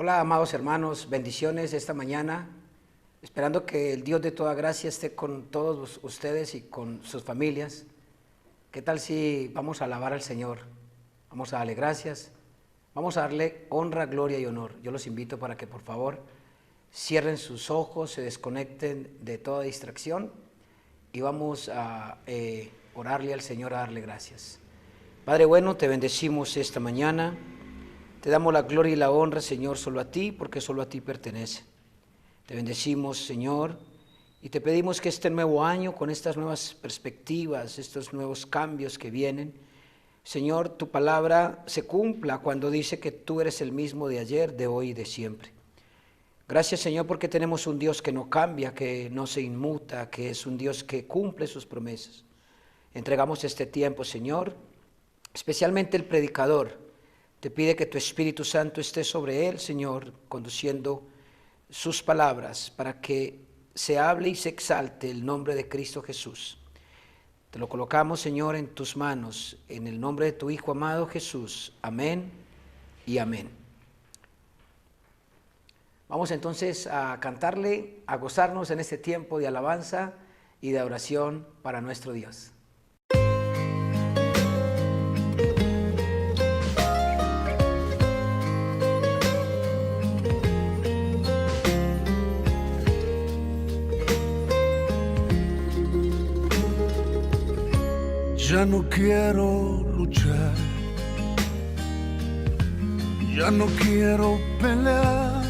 Hola, amados hermanos, bendiciones esta mañana, esperando que el Dios de toda gracia esté con todos ustedes y con sus familias. ¿Qué tal si vamos a alabar al Señor? Vamos a darle gracias, vamos a darle honra, gloria y honor. Yo los invito para que por favor cierren sus ojos, se desconecten de toda distracción y vamos a orarle al Señor, a darle gracias. Padre bueno, te bendecimos esta mañana. Te damos la gloria y la honra, Señor, solo a ti, porque solo a ti pertenece. Te bendecimos, Señor, y te pedimos que este nuevo año, con estas nuevas perspectivas, estos nuevos cambios que vienen, Señor, tu palabra se cumpla cuando dice que tú eres el mismo de ayer, de hoy y de siempre. Gracias, Señor, porque tenemos un Dios que no cambia, que no se inmuta, que es un Dios que cumple sus promesas. Entregamos este tiempo, Señor, especialmente el predicador. Te pide que tu Espíritu Santo esté sobre él, Señor, conduciendo sus palabras para que se hable y se exalte el nombre de Cristo Jesús. Te lo colocamos, Señor, en tus manos, en el nombre de tu Hijo amado Jesús. Amén y amén. Vamos entonces a cantarle, a gozarnos en este tiempo de alabanza y de oración para nuestro Dios. Ya no quiero luchar, ya no quiero pelear.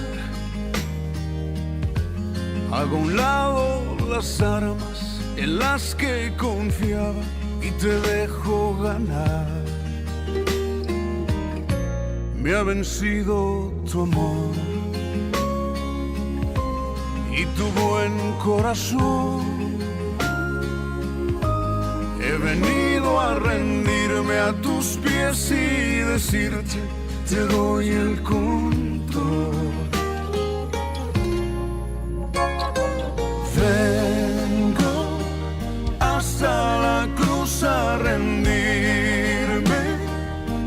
Hago a un lado las armas en las que confiaba y te dejo ganar. Me ha vencido tu amor y tu buen corazón. He venido a rendirme a tus pies y decirte, te doy el control. Vengo hasta la cruz a rendirme.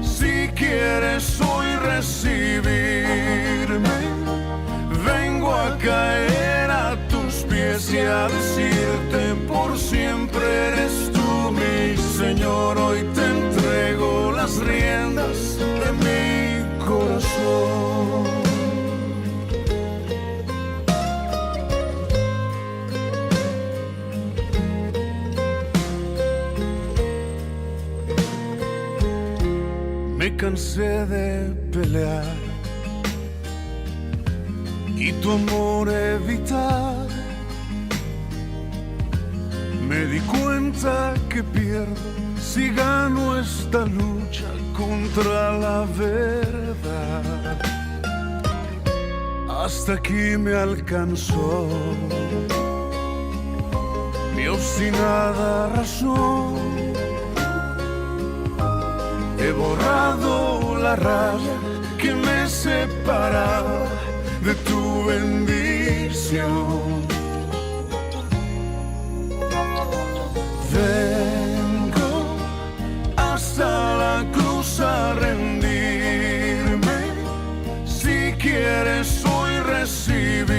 Si quieres hoy recibirme, vengo a caer a tus pies y a decirte, por siempre eres tú. Mi Señor, hoy te entrego las riendas de mi corazón. Me cansé de pelear y tu amor evitar. Me di cuenta que pierdo si gano esta lucha contra la verdad. Hasta aquí me alcanzó mi obstinada razón. He borrado la raya que me separaba de tu bendición. Vengo hasta la cruz a rendirme. Si quieres hoy recibirme,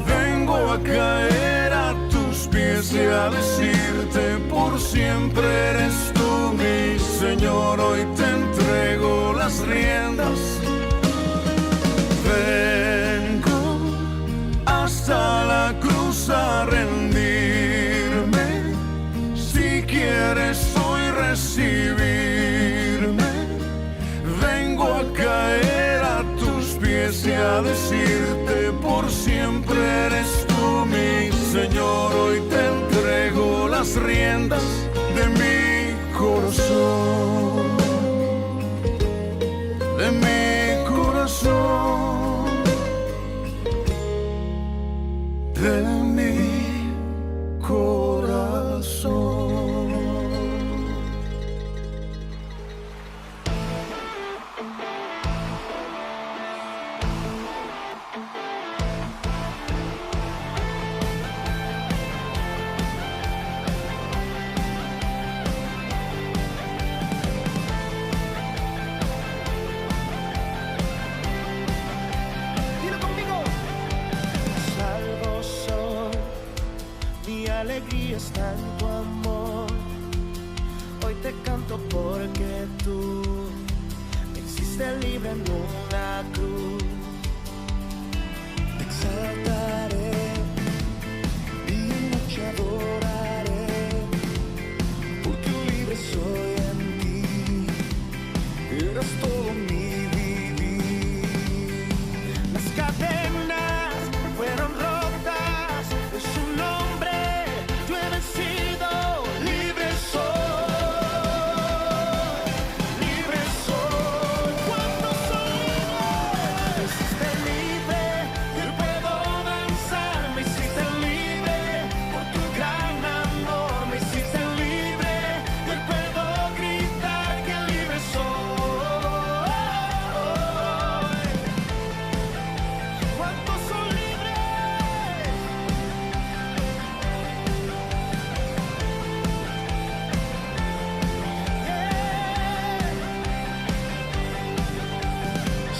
vengo a caer a tus pies y a decirte, por siempre eres tú, mi Señor, hoy te entrego las riendas. Vengo hasta la cruz a rendirme. Si quieres hoy recibirme, vengo a caer a tus pies y a decirte, por siempre eres tú, mi Señor, hoy te entrego las riendas de mi corazón, de mi corazón, de mi corazón. alegría está en tu amor. Hoy te canto porque tú me hiciste libre en una cruz. Te exaltaré, día y noche adoraré, porque libre soy en ti. Eres todo mi vivir. Las cadenas fueron rotas, en su nombre yo he vencido. Libre soy, libre soy. ¿Cuántos son libres? Me hiciste libre, yo puedo danzar. Me hiciste libre por tu gran amor. Me hiciste libre, yo puedo gritar que libre soy. ¿Cuántos son libres?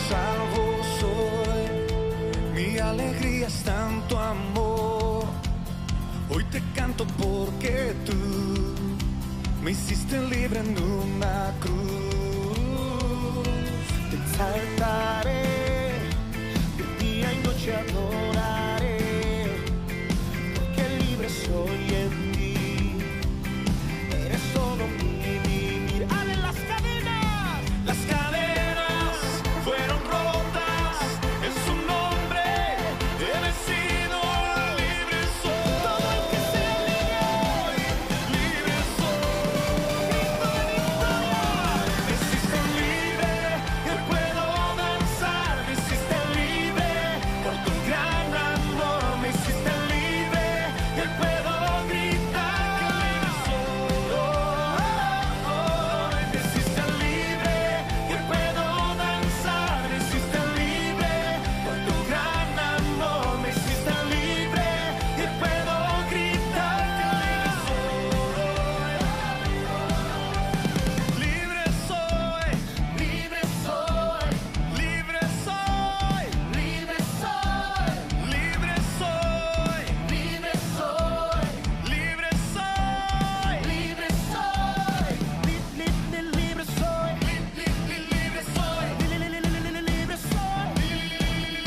Salvo soy, mi alegría está en tu amor. Hoy te canto porque tú me hiciste libre en una cruz. Te exaltaré, de día y noche adoraré, porque libre soy en ti. Eres todo mi vivir. ¡Ale, las cadenas! Las cadenas fueron rotas, en su nombre he vencido. Libre soy. Todo el que sea libre, libre soy. Grito de victoria. Me hiciste libre, yo puedo danzar. Me hiciste libre por tu gran amor. Me hiciste libre, yo puedo gritar que libre soy. Me hiciste libre, yo puedo danzar. Me hiciste libre por tu gran amor. Me hiciste libre, yo puedo gritar que libre soy. Libre soy, libre soy, libre soy, libre soy, libre soy, libre soy, libre soy, libre soy, libre soy, libre soy, libre soy, libre soy, libre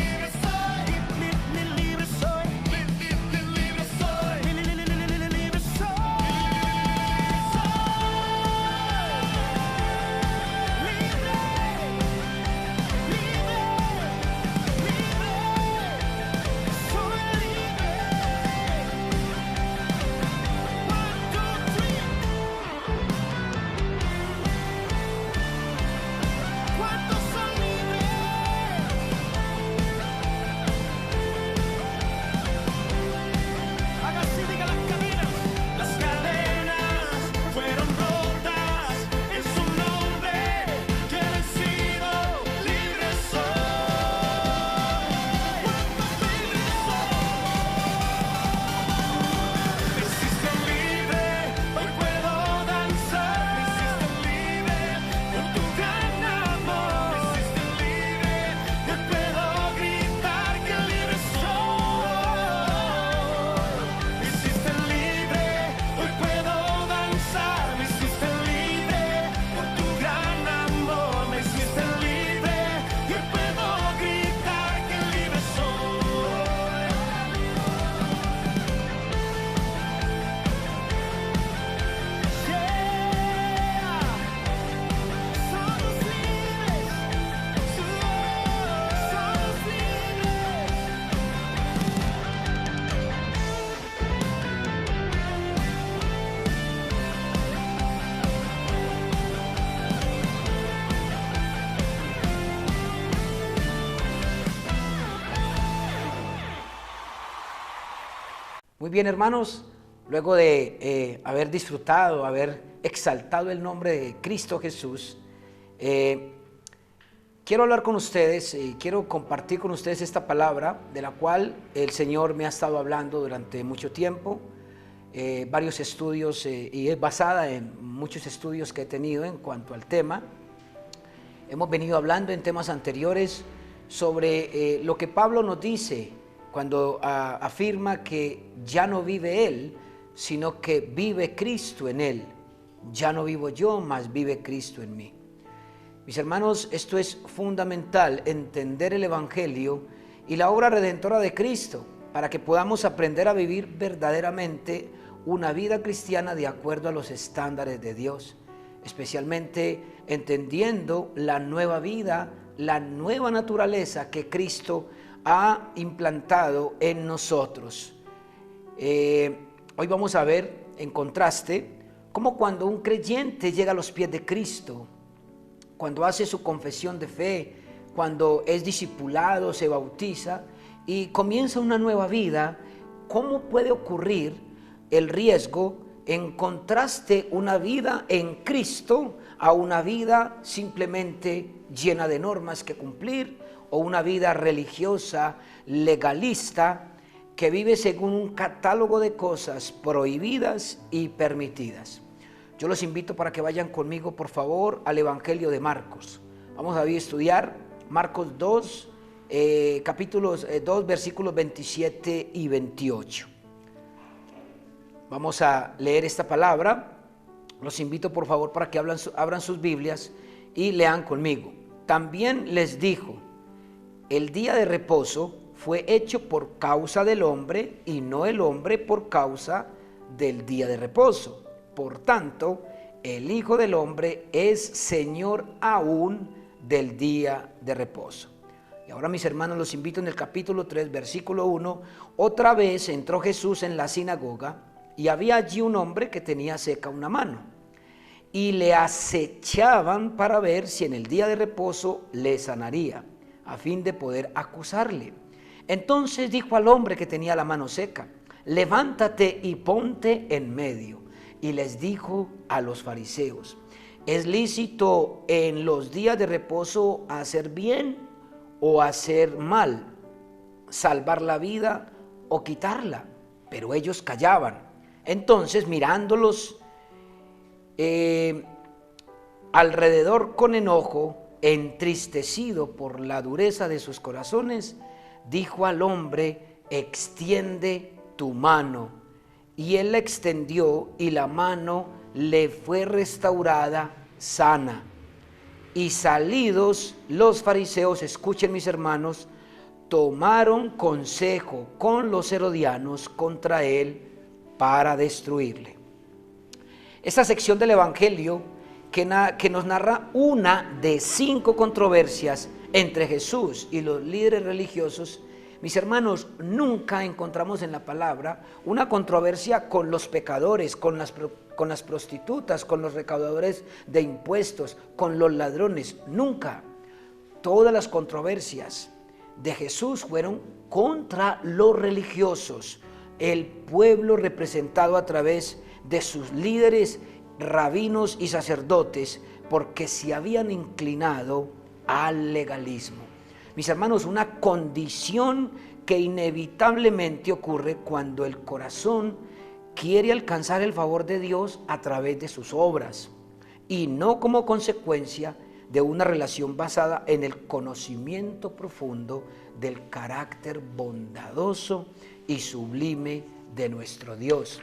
¿cuántos son libres? Haga así, diga las cadenas. Las cadenas fueron rotas, en su nombre yo he vencido. Libre soy. ¿Cuántos libres soy? Me hiciste libre, hoy puedo danzar. Me hiciste libre por tu gran amor. Me hiciste libre, yo puedo gritar que libre soy. Me hiciste libre, hoy puedo danzar. Me hiciste libre por tu gran amor. Me hiciste libre, yo puedo gritar que libre soy. Somos libres, somos libres. Muy bien, hermanos, luego de haber disfrutado, haber exaltado el nombre de Cristo Jesús, quiero hablar con ustedes y quiero compartir con ustedes esta palabra de la cual el Señor me ha estado hablando durante mucho tiempo, varios estudios y es basada en muchos estudios que he tenido en cuanto al tema. Hemos venido hablando en temas anteriores sobre lo que Pablo nos dice cuando afirma que ya no vive él, sino que vive Cristo en él. Ya no vivo yo, mas vive Cristo en mí. Mis hermanos, esto es fundamental, entender el Evangelio y la obra redentora de Cristo, para que podamos aprender a vivir verdaderamente una vida cristiana de acuerdo a los estándares de Dios, especialmente entendiendo la nueva vida, la nueva naturaleza que Cristo ha implantado en nosotros. Hoy vamos a ver, en contraste, cómo cuando un creyente llega a los pies de Cristo, cuando hace su confesión de fe, cuando es discipulado, se bautiza y comienza una nueva vida, ¿cómo puede ocurrir el riesgo en contraste una vida en Cristo a una vida simplemente llena de normas que cumplir, o una vida religiosa, legalista, que vive según un catálogo de cosas prohibidas y permitidas? Yo los invito para que vayan conmigo, por favor, al Evangelio de Marcos. Vamos a estudiar Marcos 2, capítulos 2, versículos 27 y 28. Vamos a leer esta palabra. Los invito, por favor, para que abran sus Biblias y lean conmigo. También les dijo: el día de reposo fue hecho por causa del hombre y no el hombre por causa del día de reposo. Por tanto, el Hijo del Hombre es Señor aún del día de reposo. Y ahora, mis hermanos, los invito en el capítulo 3, versículo 1. Otra vez entró Jesús en la sinagoga y había allí un hombre que tenía seca una mano. Y le acechaban para ver si en el día de reposo le sanaría, a fin de poder acusarle. Entonces dijo al hombre que tenía la mano seca: levántate y ponte en medio. Y les dijo a los fariseos: ¿es lícito en los días de reposo hacer bien o hacer mal, salvar la vida o quitarla? Pero ellos callaban. Entonces, mirándolos alrededor con enojo, entristecido por la dureza de sus corazones, dijo al hombre: extiende tu mano. Y él la extendió y la mano le fue restaurada sana. Y salidos los fariseos, escuchen mis hermanos, tomaron consejo con los herodianos contra él para destruirle. Esta sección del Evangelio que nos narra una de 5 controversias entre Jesús y los líderes religiosos. Mis hermanos, nunca encontramos en la palabra una controversia con los pecadores, con las prostitutas, con los recaudadores de impuestos, con los ladrones. Nunca. Todas las controversias de Jesús fueron contra los religiosos, el pueblo representado a través de sus líderes, rabinos y sacerdotes, porque se habían inclinado al legalismo. Mis hermanos, una condición que inevitablemente ocurre cuando el corazón quiere alcanzar el favor de Dios a través de sus obras y no como consecuencia de una relación basada en el conocimiento profundo del carácter bondadoso y sublime de nuestro Dios.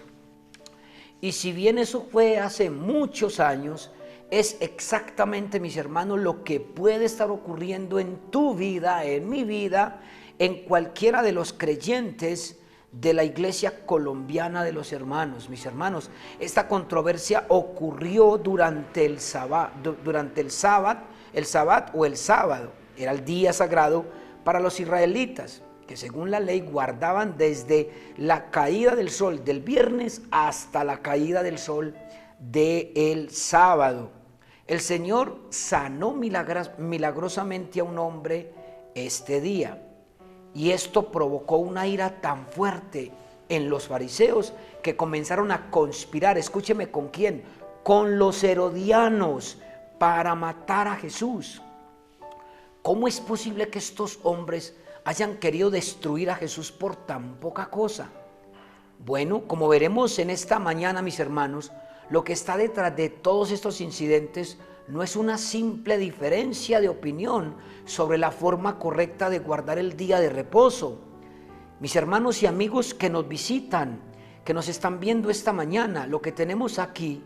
Y si bien eso fue hace muchos años, es exactamente, mis hermanos, lo que puede estar ocurriendo en tu vida, en mi vida, en cualquiera de los creyentes de la iglesia colombiana de los hermanos. Mis hermanos, esta controversia ocurrió durante el sábado, era el día sagrado para los israelitas, que según la ley guardaban desde la caída del sol del viernes hasta la caída del sol del sábado. El Señor sanó milagrosamente a un hombre este día, y esto provocó una ira tan fuerte en los fariseos que comenzaron a conspirar. Escúcheme, ¿con quién? Con los herodianos, para matar a Jesús. ¿Cómo es posible que estos hombres hayan querido destruir a Jesús por tan poca cosa? Bueno, como veremos en esta mañana, mis hermanos, lo que está detrás de todos estos incidentes no es una simple diferencia de opinión sobre la forma correcta de guardar el día de reposo. Mis hermanos y amigos que nos visitan, que nos están viendo esta mañana, lo que tenemos aquí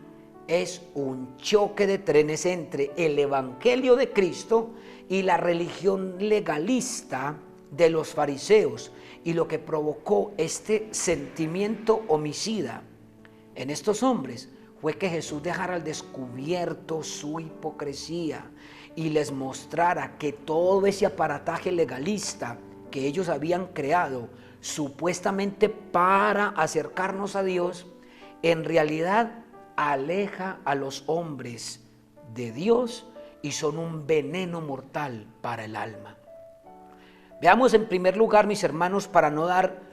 es un choque de trenes entre el Evangelio de Cristo y la religión legalista de los fariseos, y lo que provocó este sentimiento homicida en estos hombres fue que Jesús dejara al descubierto su hipocresía y les mostrara que todo ese aparataje legalista que ellos habían creado supuestamente para acercarnos a Dios, en realidad aleja a los hombres de Dios y son un veneno mortal para el alma. Veamos en primer lugar, mis hermanos, para no dar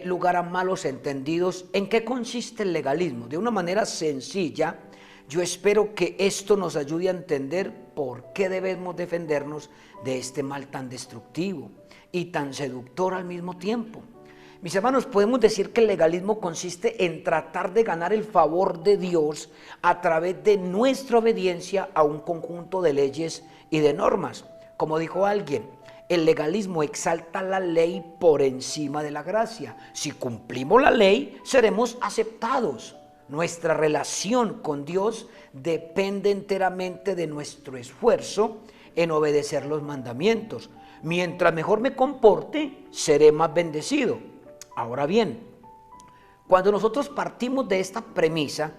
lugar a malos entendidos, en qué consiste el legalismo. De una manera sencilla, yo espero que esto nos ayude a entender por qué debemos defendernos de este mal tan destructivo y tan seductor al mismo tiempo. Mis hermanos, podemos decir que el legalismo consiste en tratar de ganar el favor de Dios a través de nuestra obediencia a un conjunto de leyes y de normas. Como dijo alguien, el legalismo exalta la ley por encima de la gracia. Si cumplimos la ley, seremos aceptados. Nuestra relación con Dios depende enteramente de nuestro esfuerzo en obedecer los mandamientos. Mientras mejor me comporte, seré más bendecido. Ahora bien, cuando nosotros partimos de esta premisa,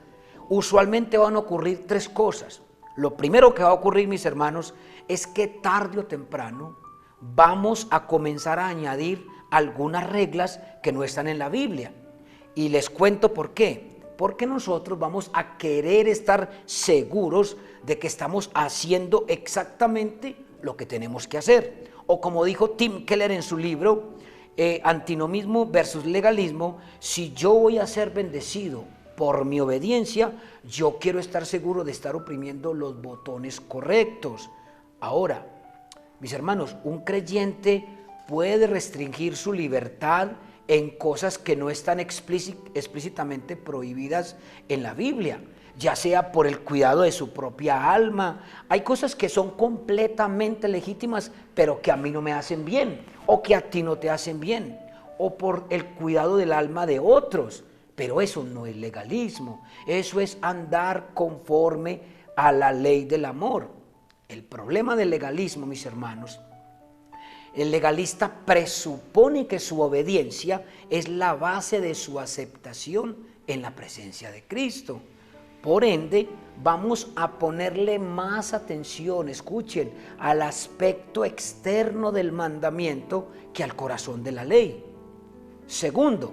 usualmente van a ocurrir tres cosas. Lo primero que va a ocurrir, mis hermanos, es que tarde o temprano vamos a comenzar a añadir algunas reglas que no están en la Biblia. Y les cuento por qué. Porque nosotros vamos a querer estar seguros de que estamos haciendo exactamente lo que tenemos que hacer. O como dijo Tim Keller en su libro, Antinomismo versus Legalismo, si yo voy a ser bendecido por mi obediencia, yo quiero estar seguro de estar oprimiendo los botones correctos. Ahora, mis hermanos, un creyente puede restringir su libertad en cosas que no están explícitamente prohibidas en la Biblia, ya sea por el cuidado de su propia alma. Hay cosas que son completamente legítimas, pero que a mí no me hacen bien, o que a ti no te hacen bien, o por el cuidado del alma de otros. Pero eso no es legalismo, eso es andar conforme a la ley del amor. El problema del legalismo, mis hermanos, el legalista presupone que su obediencia es la base de su aceptación en la presencia de Cristo. Por ende, vamos a ponerle más atención, escuchen, al aspecto externo del mandamiento que al corazón de la ley. Segundo,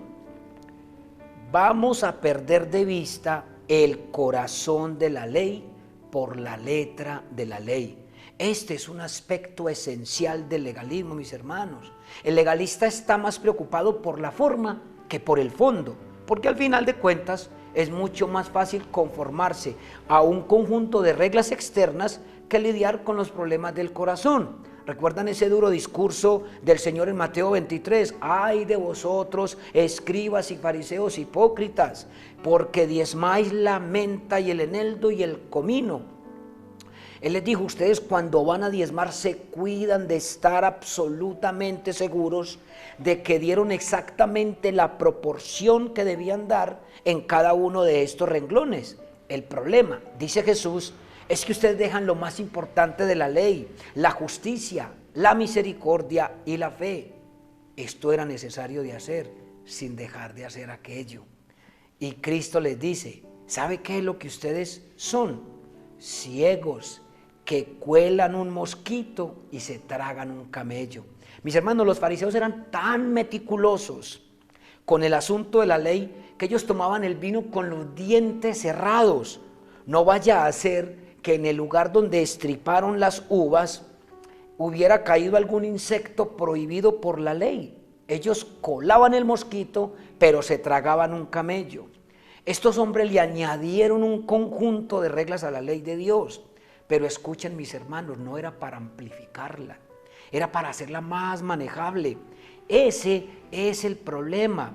vamos a perder de vista el corazón de la ley por la letra de la ley. Este es un aspecto esencial del legalismo, mis hermanos. El legalista está más preocupado por la forma que por el fondo, porque al final de cuentas es mucho más fácil conformarse a un conjunto de reglas externas que lidiar con los problemas del corazón. ¿Recuerdan ese duro discurso del Señor en Mateo 23? ¡Ay de vosotros, escribas y fariseos hipócritas, porque diezmáis la menta y el eneldo y el comino! Él les dijo, ustedes cuando van a diezmar se cuidan de estar absolutamente seguros de que dieron exactamente la proporción que debían dar en cada uno de estos renglones. El problema, dice Jesús, es que ustedes dejan lo más importante de la ley, la justicia, la misericordia y la fe. Esto era necesario de hacer sin dejar de hacer aquello. Y Cristo les dice, ¿sabe qué es lo que ustedes son? Ciegos que cuelan un mosquito y se tragan un camello. Mis hermanos, los fariseos eran tan meticulosos con el asunto de la ley que ellos tomaban el vino con los dientes cerrados. No vaya a ser que en el lugar donde estriparon las uvas hubiera caído algún insecto prohibido por la ley. Ellos colaban el mosquito, pero se tragaban un camello. Estos hombres le añadieron un conjunto de reglas a la ley de Dios, pero escuchen, mis hermanos, no era para amplificarla, era para hacerla más manejable. Ese es el problema,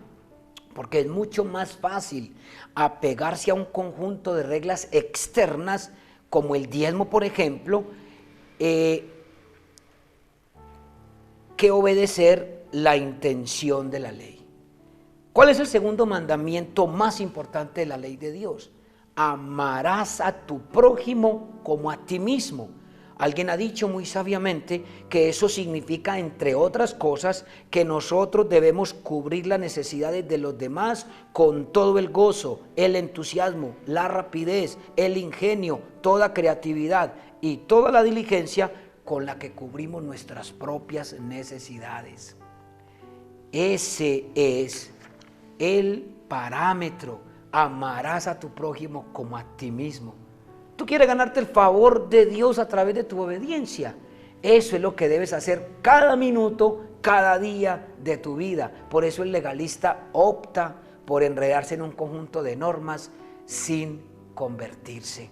porque es mucho más fácil apegarse a un conjunto de reglas externas, como el diezmo, por ejemplo, que obedecer la intención de la ley. ¿Cuál es el segundo mandamiento más importante de la ley de Dios? Amarás a tu prójimo como a ti mismo. Alguien ha dicho muy sabiamente que eso significa, entre otras cosas, que nosotros debemos cubrir las necesidades de los demás con todo el gozo, el entusiasmo, la rapidez, el ingenio, toda creatividad y toda la diligencia con la que cubrimos nuestras propias necesidades. Ese es el parámetro. Amarás a tu prójimo como a ti mismo. Tú quieres ganarte el favor de Dios a través de tu obediencia. Eso es lo que debes hacer cada minuto, cada día de tu vida. Por eso el legalista opta por enredarse en un conjunto de normas sin convertirse.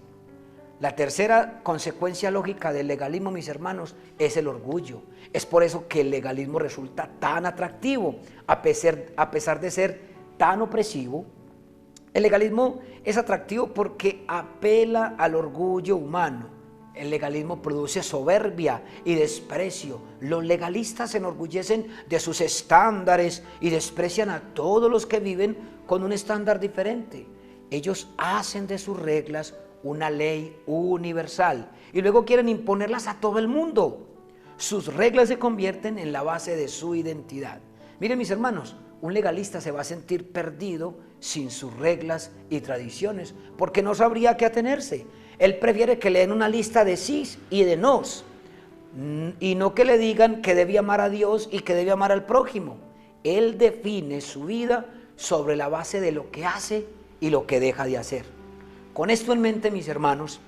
La tercera consecuencia lógica del legalismo, mis hermanos, es el orgullo. Es por eso que el legalismo resulta tan atractivo, a pesar de ser tan opresivo. El legalismo es atractivo porque apela al orgullo humano. El legalismo produce soberbia y desprecio. Los legalistas se enorgullecen de sus estándares y desprecian a todos los que viven con un estándar diferente. Ellos hacen de sus reglas una ley universal y luego quieren imponerlas a todo el mundo. Sus reglas se convierten en la base de su identidad. Miren, mis hermanos, un legalista se va a sentir perdido sin sus reglas y tradiciones, porque no sabría a qué atenerse. Él prefiere que le den una lista de sís y de nos, y no que le digan que debe amar a Dios y que debe amar al prójimo. Él define su vida sobre la base de lo que hace y lo que deja de hacer. Con esto en mente, mis hermanos,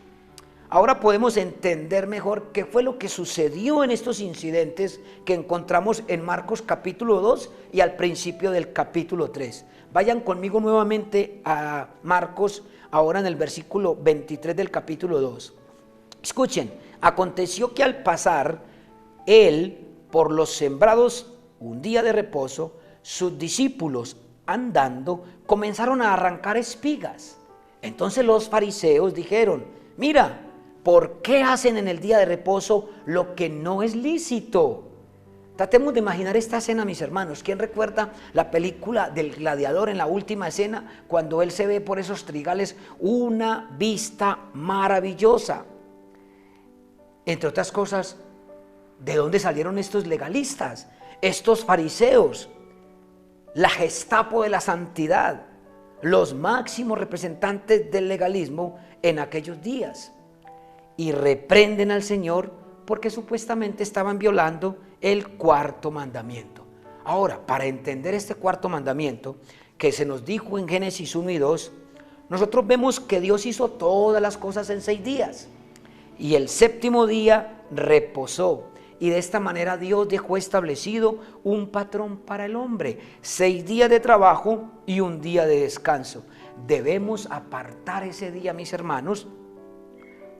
ahora podemos entender mejor qué fue lo que sucedió en estos incidentes que encontramos en Marcos capítulo 2 y al principio del capítulo 3. Vayan conmigo nuevamente a Marcos, ahora en el versículo 23 del capítulo 2. Escuchen, aconteció que al pasar él por los sembrados un día de reposo, sus discípulos andando comenzaron a arrancar espigas. Entonces los fariseos dijeron: mira, ¿por qué hacen en el día de reposo lo que no es lícito? Tratemos de imaginar esta escena, mis hermanos. ¿Quién recuerda la película del gladiador en la última escena, cuando él se ve por esos trigales? Una vista maravillosa. Entre otras cosas, ¿de dónde salieron estos legalistas? Estos fariseos, la Gestapo de la santidad, los máximos representantes del legalismo en aquellos días. Y reprenden al Señor porque supuestamente estaban violando el cuarto mandamiento. Ahora, para entender este cuarto mandamiento que se nos dijo en Génesis 1 y 2, nosotros vemos que Dios hizo todas las cosas en 6 días y el séptimo día reposó. Y de esta manera Dios dejó establecido un patrón para el hombre: 6 días de trabajo y un día de descanso. Debemos apartar ese día, mis hermanos,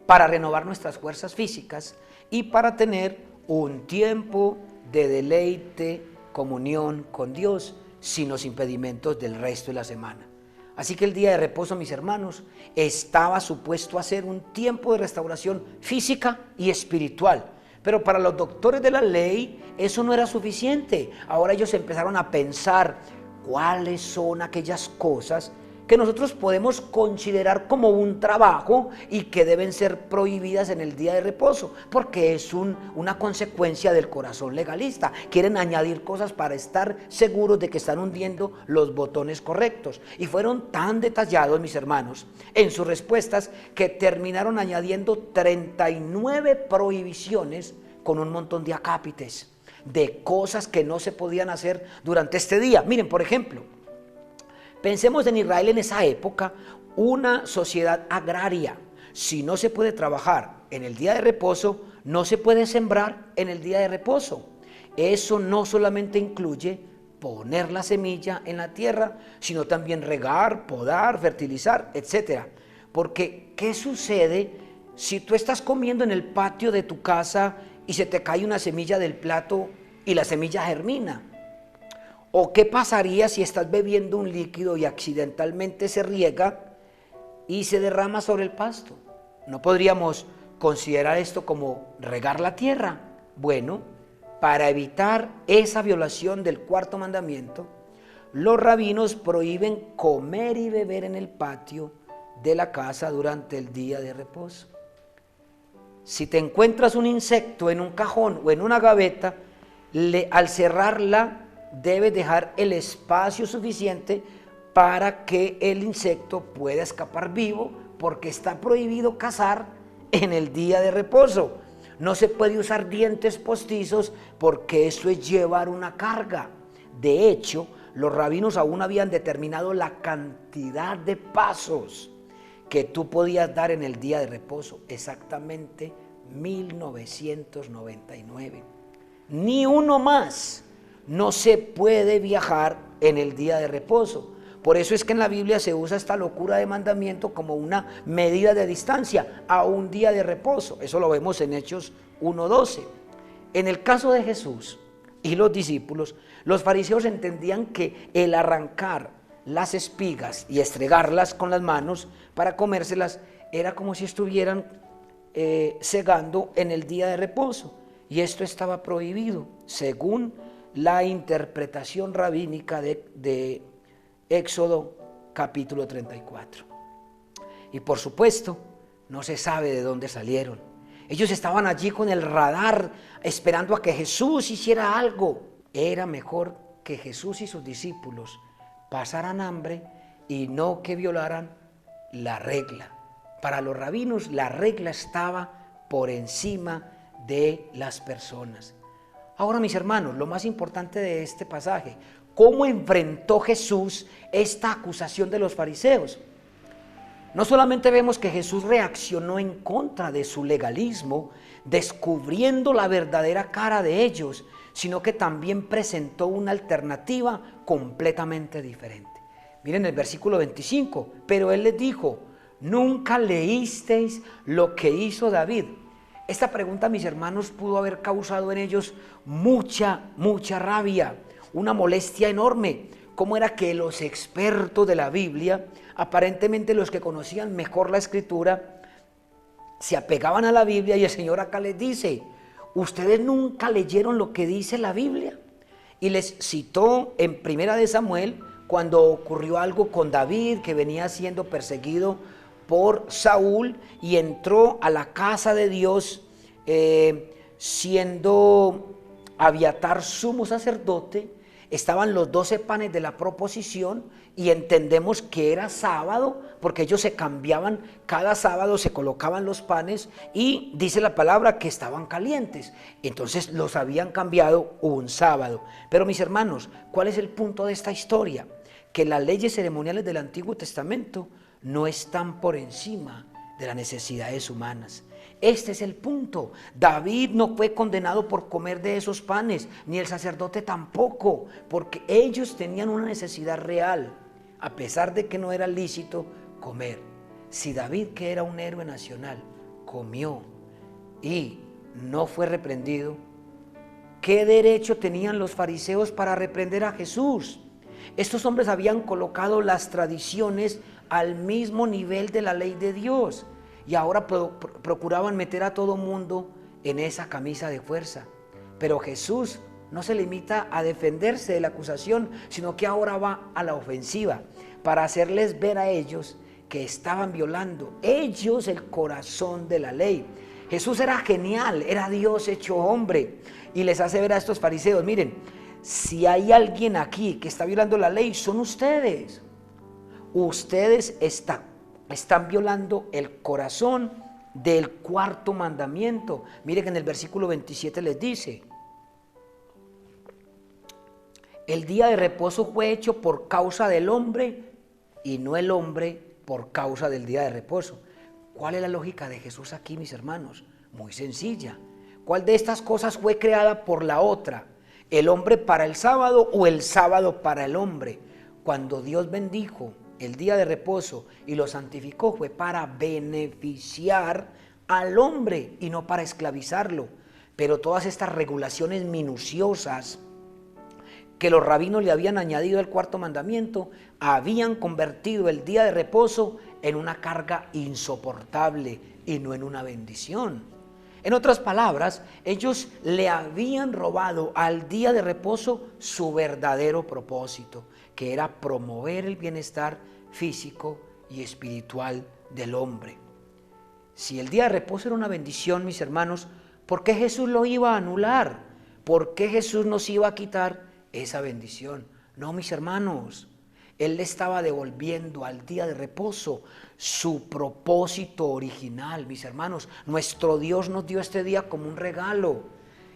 para renovar nuestras fuerzas físicas y para tener un tiempo de deleite, comunión con Dios, sin los impedimentos del resto de la semana. Así que el día de reposo, mis hermanos, estaba supuesto a ser un tiempo de restauración física y espiritual. Pero para los doctores de la ley eso no era suficiente. Ahora ellos empezaron a pensar cuáles son aquellas cosas que nosotros podemos considerar como un trabajo y que deben ser prohibidas en el día de reposo, porque es una consecuencia del corazón legalista. Quieren añadir cosas para estar seguros de que están hundiendo los botones correctos. Y fueron tan detallados, mis hermanos, en sus respuestas, que terminaron añadiendo 39 prohibiciones con un montón de acápites, de cosas que no se podían hacer durante este día. Miren, por ejemplo, pensemos en Israel en esa época, una sociedad agraria. Si no se puede trabajar en el día de reposo, no se puede sembrar en el día de reposo. Eso no solamente incluye poner la semilla en la tierra, sino también regar, podar, fertilizar, etc. Porque, ¿qué sucede si tú estás comiendo en el patio de tu casa y se te cae una semilla del plato y la semilla germina? ¿O qué pasaría si estás bebiendo un líquido y accidentalmente se riega y se derrama sobre el pasto? ¿No podríamos considerar esto como regar la tierra? Bueno, para evitar esa violación del cuarto mandamiento, los rabinos prohíben comer y beber en el patio de la casa durante el día de reposo. Si te encuentras un insecto en un cajón o en una gaveta, al cerrarla debes dejar el espacio suficiente para que el insecto pueda escapar vivo, porque está prohibido cazar en el día de reposo. No se puede usar dientes postizos porque eso es llevar una carga. De hecho, los rabinos aún habían determinado la cantidad de pasos que tú podías dar en el día de reposo, exactamente 1999. Ni uno más. No se puede viajar en el día de reposo. Por eso es que en la Biblia se usa esta locura de mandamiento como una medida de distancia a un día de reposo. Eso lo vemos en Hechos 1:12. En el caso de Jesús y los discípulos, los fariseos entendían que el arrancar las espigas y estregarlas con las manos para comérselas era como si estuvieran segando en el día de reposo, y esto estaba prohibido según la interpretación rabínica de Éxodo capítulo 34. Y por supuesto, no se sabe de dónde salieron. Ellos estaban allí con el radar esperando a que Jesús hiciera algo. Era mejor que Jesús y sus discípulos pasaran hambre y no que violaran la regla. Para los rabinos la regla estaba por encima de las personas. Ahora, mis hermanos, lo más importante de este pasaje: ¿cómo enfrentó Jesús esta acusación de los fariseos? No solamente vemos que Jesús reaccionó en contra de su legalismo, descubriendo la verdadera cara de ellos, sino que también presentó una alternativa completamente diferente. Miren el versículo 25, pero él les dijo: ¿nunca leísteis lo que hizo David? Esta pregunta, mis hermanos, pudo haber causado en ellos mucha rabia, una molestia enorme. ¿Cómo era que los expertos de la Biblia, aparentemente los que conocían mejor la Escritura, se apegaban a la Biblia? Y el Señor acá les dice: ¿ustedes nunca leyeron lo que dice la Biblia? Y les citó en Primera de Samuel, cuando ocurrió algo con David, que venía siendo perseguido por Saúl y entró a la casa de Dios, siendo Abiatar sumo sacerdote. Estaban los 12 panes de la proposición y entendemos que era sábado, porque ellos se cambiaban, cada sábado se colocaban los panes y dice la palabra que estaban calientes. Entonces los habían cambiado un sábado. Pero, mis hermanos, ¿cuál es el punto de esta historia? Que las leyes ceremoniales del Antiguo Testamento no están por encima de las necesidades humanas. Este es el punto. David no fue condenado por comer de esos panes, ni el sacerdote tampoco, porque ellos tenían una necesidad real, a pesar de que no era lícito comer. Si David, que era un héroe nacional, comió y no fue reprendido, ¿qué derecho tenían los fariseos para reprender a Jesús? Estos hombres habían colocado las tradiciones al mismo nivel de la ley de Dios y ahora procuraban meter a todo mundo en esa camisa de fuerza. Pero Jesús no se limita a defenderse de la acusación, sino que ahora va a la ofensiva para hacerles ver a ellos que estaban violando ellos el corazón de la ley. Jesús era genial, era Dios hecho hombre, y les hace ver a estos fariseos: miren, si hay alguien aquí que está violando la ley, son ustedes. Ustedes están violando el corazón del cuarto mandamiento. Miren que en el versículo 27 les dice: el día de reposo fue hecho por causa del hombre y no el hombre por causa del día de reposo. ¿Cuál es la lógica de Jesús aquí, mis hermanos? Muy sencilla. ¿Cuál de estas cosas fue creada por la otra? ¿El hombre para el sábado o el sábado para el hombre? Cuando Dios bendijo el día de reposo y lo santificó, fue para beneficiar al hombre y no para esclavizarlo. Pero todas estas regulaciones minuciosas que los rabinos le habían añadido al cuarto mandamiento habían convertido el día de reposo en una carga insoportable y no en una bendición. En otras palabras, ellos le habían robado al día de reposo su verdadero propósito, que era promover el bienestar físico y espiritual del hombre. Si el día de reposo era una bendición, mis hermanos, ¿por qué Jesús lo iba a anular? ¿Por qué Jesús nos iba a quitar esa bendición? No, mis hermanos, Él le estaba devolviendo al día de reposo su propósito original, mis hermanos. Nuestro Dios nos dio este día como un regalo.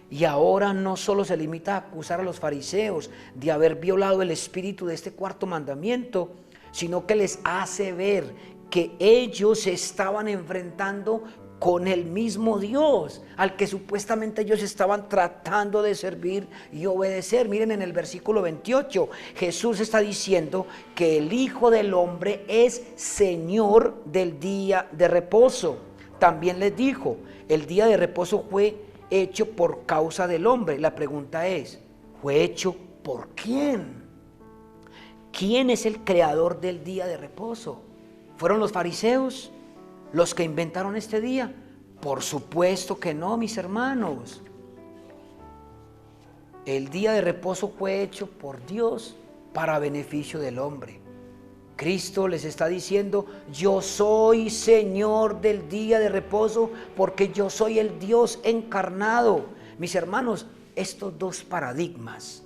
Y ahora no solo se limita a acusar a los fariseos de haber violado el espíritu de este cuarto mandamiento, sino que les hace ver que ellos se estaban enfrentando con el mismo Dios al que supuestamente ellos estaban tratando de servir y obedecer. Miren en el versículo 28, Jesús está diciendo que el Hijo del Hombre es Señor del día de reposo. También les dijo, el día de reposo fue hecho por causa del hombre. La pregunta es, ¿fue hecho por quién? ¿Quién es el creador del día de reposo? ¿Fueron los fariseos los que inventaron este día? Por supuesto que no, mis hermanos. El día de reposo fue hecho por Dios para beneficio del hombre. Cristo les está diciendo, yo soy Señor del día de reposo porque yo soy el Dios encarnado. Mis hermanos, estos dos paradigmas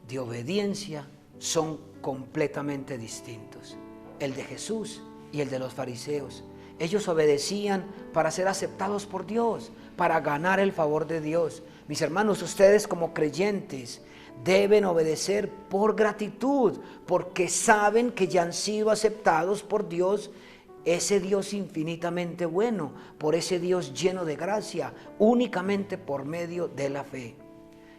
de obediencia son completamente distintos. El de Jesús y el de los fariseos. Ellos obedecían para ser aceptados por Dios, para ganar el favor de Dios. Mis hermanos, ustedes como creyentes deben obedecer por gratitud, porque saben que ya han sido aceptados por Dios, ese Dios infinitamente bueno, por ese Dios lleno de gracia, únicamente por medio de la fe.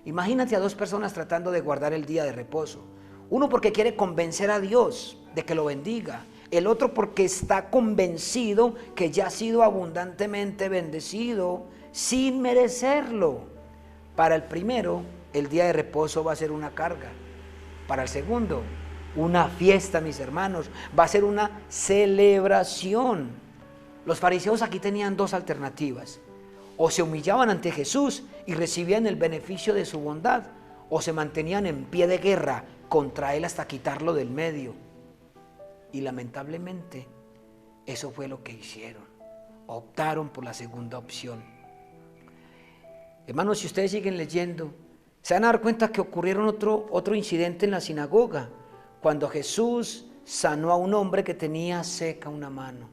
Imagínate a dos personas tratando de guardar el día de reposo. Uno porque quiere convencer a Dios de que lo bendiga. El otro porque está convencido que ya ha sido abundantemente bendecido sin merecerlo. Para el primero, el día de reposo va a ser una carga. Para el segundo, una fiesta, mis hermanos. Va a ser una celebración. Los fariseos aquí tenían dos alternativas. O se humillaban ante Jesús y recibían el beneficio de su bondad, o se mantenían en pie de guerra contra él hasta quitarlo del medio. Y lamentablemente, eso fue lo que hicieron. Optaron por la segunda opción. Hermanos, si ustedes siguen leyendo, se van a dar cuenta que ocurrieron otro incidente en la sinagoga, cuando Jesús sanó a un hombre que tenía seca una mano.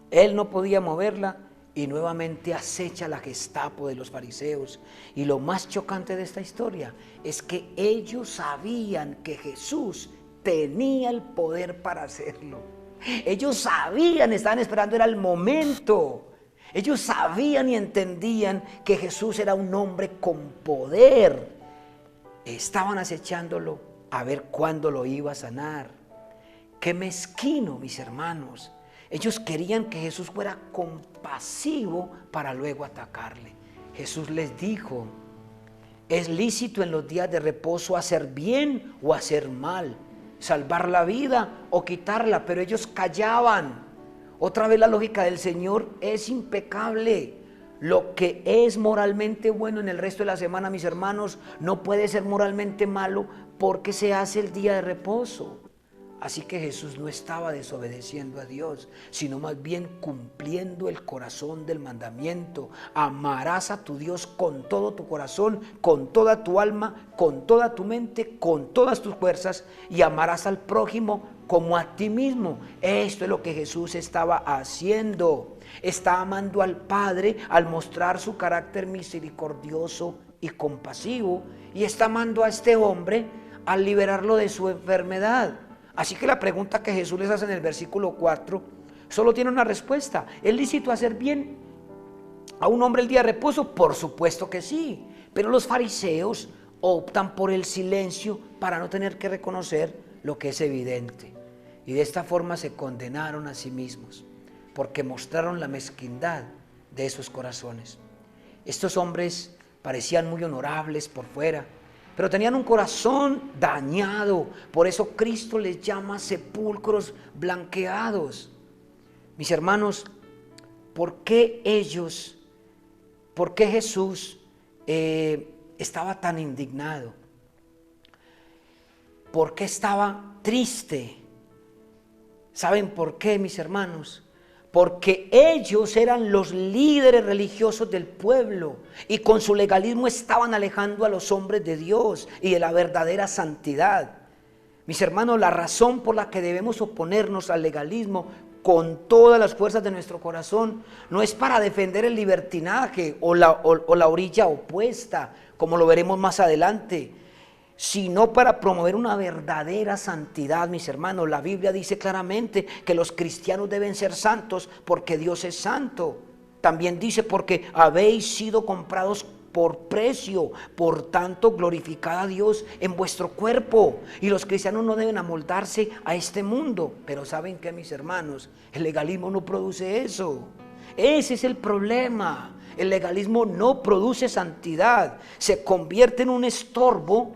Él no podía moverla y nuevamente acecha la Gestapo de los fariseos. Y lo más chocante de esta historia es que ellos sabían que Jesús tenía el poder para hacerlo. Ellos sabían, estaban esperando, era el momento. Ellos sabían y entendían que Jesús era un hombre con poder. Estaban acechándolo a ver cuándo lo iba a sanar. Qué mezquino, mis hermanos. Ellos querían que Jesús fuera compasivo para luego atacarle. Jesús les dijo, es lícito en los días de reposo hacer bien o hacer mal, salvar la vida o quitarla, pero ellos callaban. Otra vez la lógica del Señor es impecable. Lo que es moralmente bueno en el resto de la semana, mis hermanos, no puede ser moralmente malo porque se hace el día de reposo. Así que Jesús no estaba desobedeciendo a Dios, sino más bien cumpliendo el corazón del mandamiento. Amarás a tu Dios con todo tu corazón, con toda tu alma, con toda tu mente, con todas tus fuerzas, y amarás al prójimo como a ti mismo. Esto es lo que Jesús estaba haciendo. Está amando al Padre al mostrar su carácter misericordioso y compasivo, y está amando a este hombre al liberarlo de su enfermedad. Así que la pregunta que Jesús les hace en el versículo 4 solo tiene una respuesta. ¿Es lícito hacer bien a un hombre el día de reposo? Por supuesto que sí, pero los fariseos optan por el silencio para no tener que reconocer lo que es evidente. Y de esta forma se condenaron a sí mismos, porque mostraron la mezquindad de esos corazones. Estos hombres parecían muy honorables por fuera, pero tenían un corazón dañado. Por eso Cristo les llama sepulcros blanqueados. Mis hermanos, ¿por qué ellos ¿por qué Jesús estaba tan indignado? ¿Por qué estaba triste? ¿Saben por qué, mis hermanos? Porque ellos eran los líderes religiosos del pueblo y con su legalismo estaban alejando a los hombres de Dios y de la verdadera santidad. Mis hermanos, la razón por la que debemos oponernos al legalismo con todas las fuerzas de nuestro corazón no es para defender el libertinaje o la orilla opuesta, como lo veremos más adelante, sino para promover una verdadera santidad, mis hermanos. La Biblia dice claramente que los cristianos deben ser santos porque Dios es santo. También dice porque habéis sido comprados por precio, por tanto glorificad a Dios en vuestro cuerpo. Y los cristianos no deben amoldarse a este mundo. Pero ¿saben qué, mis hermanos? El legalismo no produce eso. Ese es el problema. El legalismo no produce santidad, se convierte en un estorbo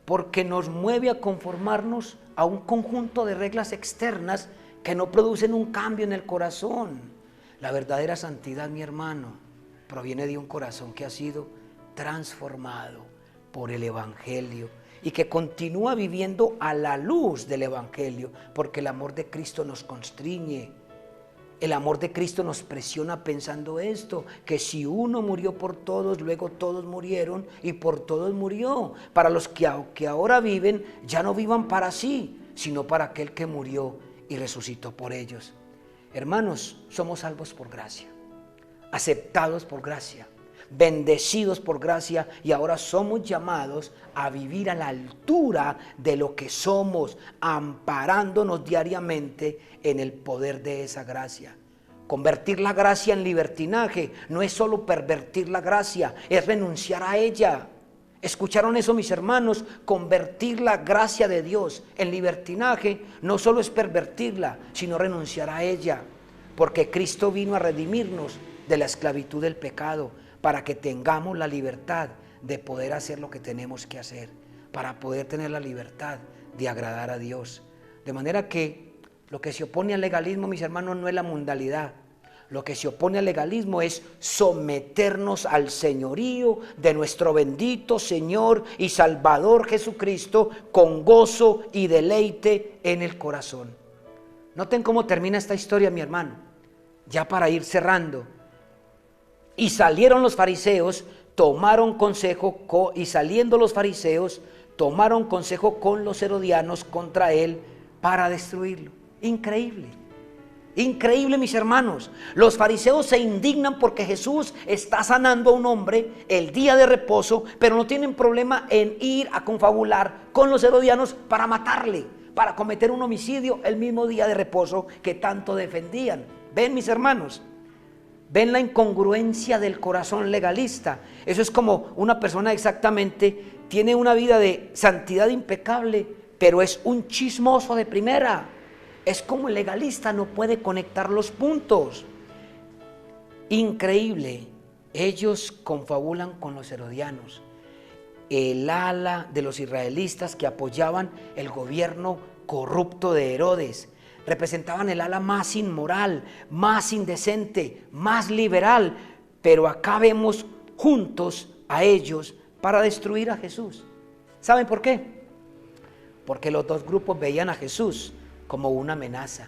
porque nos mueve a conformarnos a un conjunto de reglas externas que no producen un cambio en el corazón. La verdadera santidad, mi hermano, proviene de un corazón que ha sido transformado por el Evangelio y que continúa viviendo a la luz del Evangelio, porque el amor de Cristo nos constriñe. El amor de Cristo nos presiona pensando esto, que si uno murió por todos, luego todos murieron y por todos murió. Para los que ahora viven, ya no vivan para sí, sino para aquel que murió y resucitó por ellos. Hermanos, somos salvos por gracia, aceptados por gracia, bendecidos por gracia, y ahora somos llamados a vivir a la altura de lo que somos, amparándonos diariamente en el poder de esa gracia. Convertir la gracia en libertinaje no es solo pervertir la gracia, es renunciar a ella. ¿Escucharon eso, mis hermanos? Convertir la gracia de Dios en libertinaje no solo es pervertirla, sino renunciar a ella, porque Cristo vino a redimirnos de la esclavitud del pecado, para que tengamos la libertad de poder hacer lo que tenemos que hacer, para poder tener la libertad de agradar a Dios. De manera que lo que se opone al legalismo, mis hermanos, no es la mundalidad. Lo que se opone al legalismo es someternos al señorío de nuestro bendito Señor y Salvador Jesucristo con gozo y deleite en el corazón. Noten cómo termina esta historia, mi hermano, ya para ir cerrando. Y salieron los fariseos, tomaron consejo, y saliendo los fariseos, tomaron consejo con los herodianos contra él para destruirlo. Increíble, increíble, mis hermanos. Los fariseos se indignan porque Jesús está sanando a un hombre el día de reposo, pero no tienen problema en ir a confabular con los herodianos para matarle, para cometer un homicidio el mismo día de reposo que tanto defendían. ¿Ven, mis hermanos? ¿Ven la incongruencia del corazón legalista? Eso es como una persona exactamente tiene una vida de santidad impecable, pero es un chismoso de primera. Es como el legalista no puede conectar los puntos. Increíble. Ellos confabulan con los herodianos, el ala de los israelitas que apoyaban el gobierno corrupto de Herodes. Representaban el ala más inmoral, más indecente, más liberal, pero acá vemos juntos a ellos para destruir a Jesús. ¿Saben por qué? Porque los dos grupos veían a Jesús como una amenaza.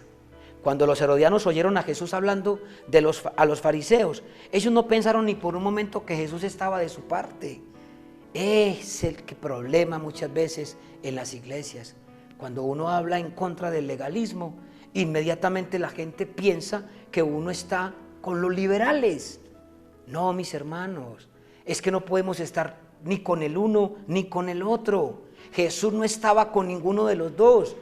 Cuando los herodianos oyeron a Jesús hablando a los fariseos, ellos no pensaron ni por un momento que Jesús estaba de su parte. Es el problema muchas veces en las iglesias. Cuando uno habla en contra del legalismo, inmediatamente la gente piensa que uno está con los liberales. No, mis hermanos, es que no podemos estar ni con el uno ni con el otro. Jesús no estaba con ninguno de los dos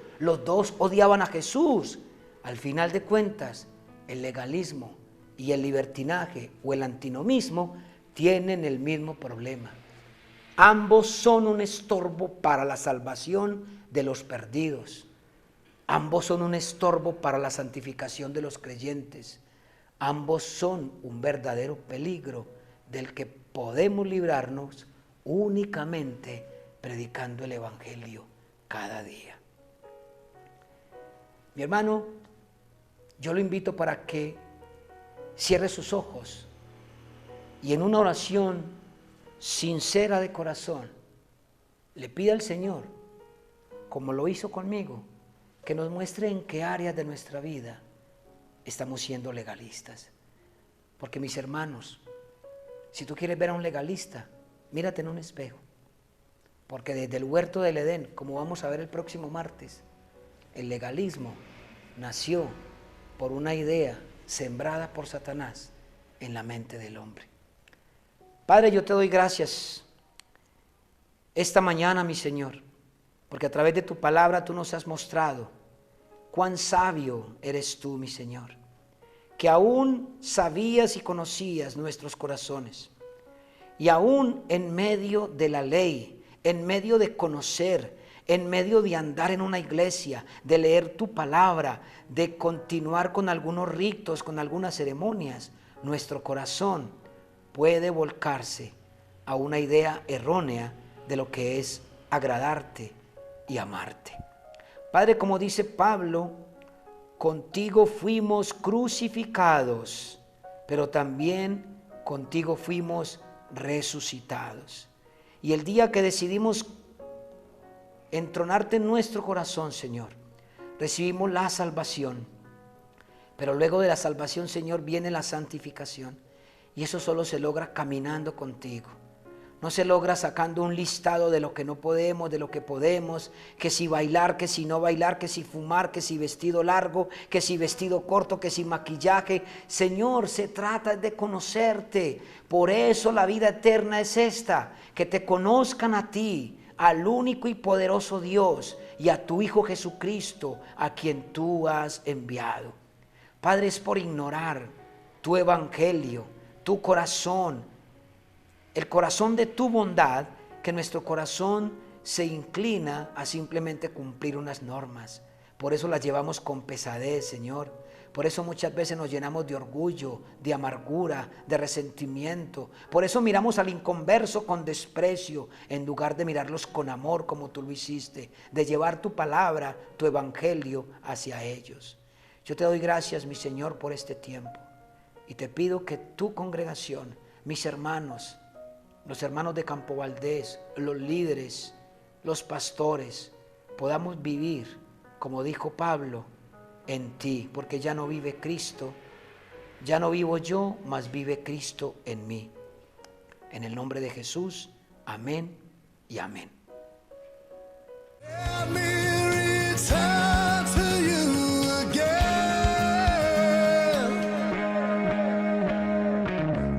odiaban a Jesús. Al final de cuentas, el legalismo y el libertinaje o el antinomismo tienen el mismo problema. Ambos son un estorbo para la salvación de los perdidos. Ambos son un estorbo para la santificación de los creyentes. Ambos son un verdadero peligro del que podemos librarnos únicamente predicando el Evangelio cada día. Mi hermano, yo lo invito para que cierre sus ojos y en una oración sincera de corazón le pida al Señor, como lo hizo conmigo, que nos muestre en qué áreas de nuestra vida estamos siendo legalistas. Porque mis hermanos, si tú quieres ver a un legalista, mírate en un espejo. Porque desde el huerto del Edén, como vamos a ver el próximo martes, el legalismo nació por una idea sembrada por Satanás en la mente del hombre. Padre, yo te doy gracias esta mañana, mi Señor, porque a través de tu palabra tú nos has mostrado cuán sabio eres tú, mi Señor, que aún sabías y conocías nuestros corazones, y aún en medio de la ley, en medio de conocer, en medio de andar en una iglesia, de leer tu palabra, de continuar con algunos ritos, con algunas ceremonias, nuestro corazón puede volcarse a una idea errónea de lo que es agradarte y amarte. Padre, como dice Pablo, contigo fuimos crucificados, pero también contigo fuimos resucitados. Y el día que decidimos entronarte en nuestro corazón, Señor, recibimos la salvación. Pero luego de la salvación, Señor, viene la santificación. Y eso solo se logra caminando contigo. No se logra sacando un listado de lo que no podemos, de lo que podemos, que si bailar, que si no bailar, que si fumar, que si vestido largo, que si vestido corto, que si maquillaje. Señor, se trata de conocerte. Por eso la vida eterna es esta, que te conozcan a ti, al único y poderoso Dios, y a tu Hijo Jesucristo, a quien tú has enviado. Padre, es por ignorar tu evangelio, tu corazón, el corazón de tu bondad, que nuestro corazón se inclina a simplemente cumplir unas normas. Por eso las llevamos con pesadez, Señor. Por eso muchas veces nos llenamos de orgullo, de amargura, de resentimiento. Por eso miramos al inconverso con desprecio, en lugar de mirarlos con amor como tú lo hiciste, de llevar tu palabra, tu evangelio hacia ellos. Yo te doy gracias, mi Señor, por este tiempo. Y te pido que tu congregación, mis hermanos, los hermanos de Campo Valdés, los líderes, los pastores, podamos vivir, como dijo Pablo, en ti, porque ya no vive Cristo, ya no vivo yo, mas vive Cristo en mí. En el nombre de Jesús, amén y amén. Amén.